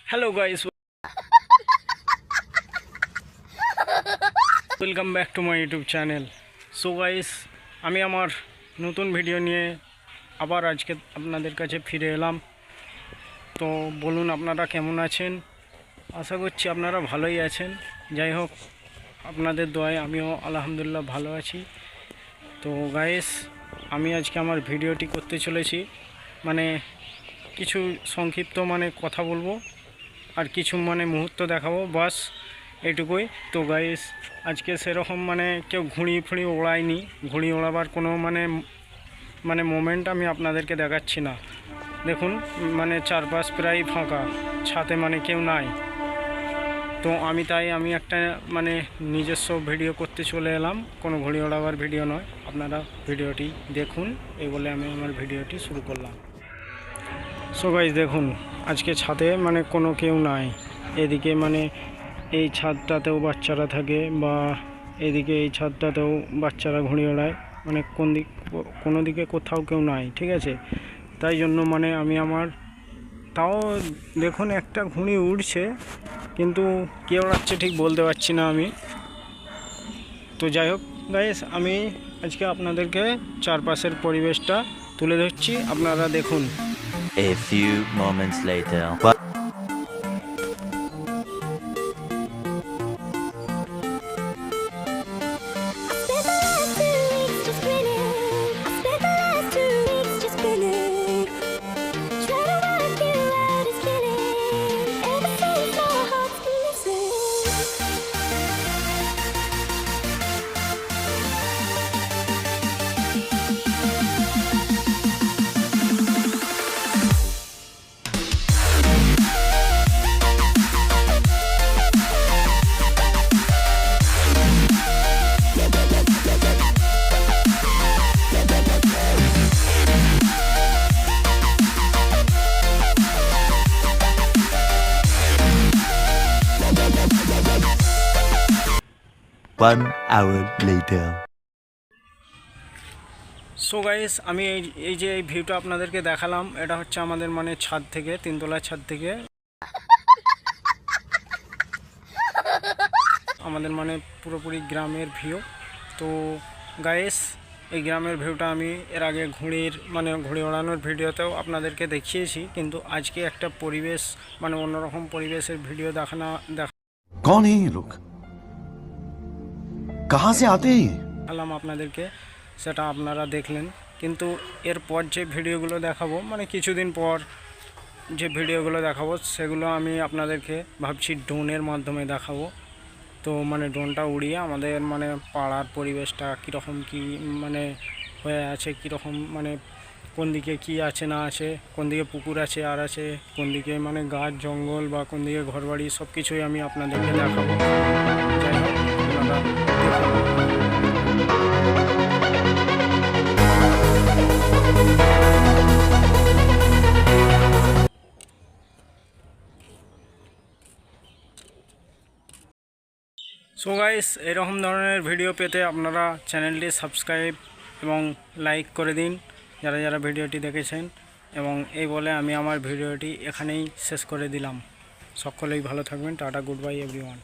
Hello guys, welcome back to my YouTube channel. So guys, আমি আমার নতুন video নিয়ে আবার আজকে আপনাদের কাছে ফিরে এলাম। তো বলুন আপনারা কেমন আছেন? আশা করছি আপনারা ভালোই আছেন। যাই হোক, আপনাদের দোয়ায় আমিও আলহামদুলিল্লাহ ভালো আছি। তো গাইস, আমি আজকে আমার ভিডিওটি করতে চলেছি, মানে কিছু সংক্ষিপ্ত কথা বলবো আর কিছু মুহূর্ত দেখাবো, বাস এইটুকুই। তো গাইস, আজকে সেরকম কেউ ঘুড়ি ফুড়ি ওড়ায়নি, ঘুড়ি ওড়াবার কোনো মোমেন্ট আমি আপনাদেরকে দেখাচ্ছি না। দেখুন, চারপাশ প্রায় ফাঁকা, ছাতে কেউ নাই। তো আমি একটা নিজস্ব ভিডিও করতে চলে এলাম, কোনো ঘুড়ি ওড়াবার ভিডিও নয়। আপনারা ভিডিওটি দেখুন, এই বলে আমি আমার ভিডিওটি শুরু করলাম। সো গাইস, দেখুন আজকে ছাদে কোনো কেউ নাই। এদিকে এই ছাদটাতেও বাচ্চারা থাকে, বা এদিকে এই ছাদটাতেও বাচ্চারা ঘুড়ি ওড়ায়, কোনো দিকে কোথাও কেউ নাই, ঠিক আছে। তাই জন্য আমি তাও দেখুন একটা ঘুড়ি উড়ছে, কিন্তু কে ওড়াচ্ছে ঠিক বলতে পারছি না আমি। তো যাই হোক গাইস, আমি আজকে আপনাদেরকে চারপাশের পরিবেশটা তুলে ধরছি, আপনারা দেখুন। A few moments later. One hour later. So guys, আমি এই যে এই ভিউটা আপনাদেরকে দেখালাম, এটা হচ্ছে আমাদের ছাদ থেকে, তিনতলার ছাদ থেকে আমাদের পুরোপুরি গ্রামের ভিউ। তো গাইস, এই গ্রামের ভিউটা আমি এর আগে ঘুড়ি ওড়ানোর ভিডিওতেও আপনাদেরকে দেখিয়েছি, কিন্তু আজকে একটা পরিবেশ অন্যরকম পরিবেশের ভিডিও कौन है ये लोग, कहाँ से आते हैं? দেখালাম আপনাদেরকে, সেটা আপনারা দেখলেন। কিন্তু এরপর যে ভিডিওগুলো দেখাবো, কিছুদিন পর যে ভিডিওগুলো দেখাবো, সেগুলো আমি আপনাদেরকে ভাবছি ড্রোনের মাধ্যমে দেখাবো। তো ড্রোনটা উড়িয়ে আমাদের পাড়ার পরিবেশটা কীরকম কী হয়ে আছে, কীরকম কোন দিকে কি আছে না আছে, কোন দিকে পুকুর আছে আর আছে, কোন দিকে গাছ জঙ্গল বা কোন দিকে ঘরবাড়ি, সব কিছুই আমি আপনাদেরকে দেখাবো। যাই হোক, আপনারা সো গাইস, এরকম ধরনের ভিডিও পেতে আপনারা চ্যানেলটি সাবস্ক্রাইব এবং লাইক করে দিন, যারা যারা ভিডিওটি দেখেছেন। এবং এই বলে আমি আমার ভিডিওটি এখানেই শেষ করে দিলাম। সকলেই ভালো থাকবেন। Tata, good bye everyone.